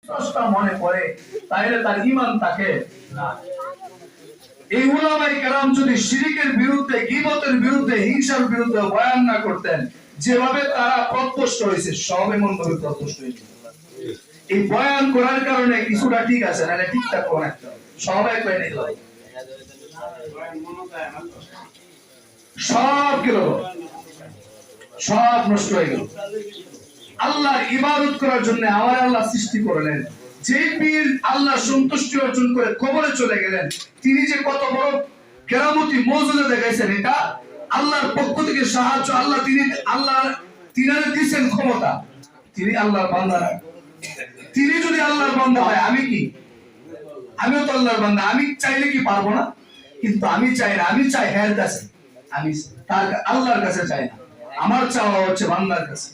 স্রষ্টা মনে করে তাহলে তার ঈমান থাকে না। এই উলামায়ে কেরাম যদি শিরকের বিরুদ্ধে, গীবতের বিরুদ্ধে, হিংসার বিরুদ্ধে বয়ান না করতেন, যেভাবে তারা প্রত্যক্ষ হয়েছে সব এমন ভাবে প্রত্যক্ষ হয়েছে। এই বয়ান করার কারণে কিছুটা ঠিক আছে, নাহলে ঠিকঠাক কোন একটা সব এক লাইনে গেল, সব গেল, সব নষ্ট হয়ে গেল। আল্লাহর ইবাদত করার জন্য আমার আল্লাহ সৃষ্টি করলেন। যে পীর আল্লাহ সন্তুষ্টি অর্জন করে কবরে চলে গেলেন, তিনি যে কত বড় কেরামতি মওজুজা দেখাইছেন, এটা আল্লাহর পক্ষ থেকে সাহায্য। আল্লাহ তিনারে দিয়েছেন ক্ষমতা। তিনি আল্লাহর বান্দা না। তিনি যদি আল্লাহর বান্দা হয়, আমি কি? আমিও তো আল্লাহর বান্দা। আমি চাইলে কি পারবো না? কিন্তু আমি চাই না। আমি চাই হের কাছে, আমি তার আল্লাহর কাছে চাই না। আমার চাওয়া হচ্ছে বান্দার কাছে।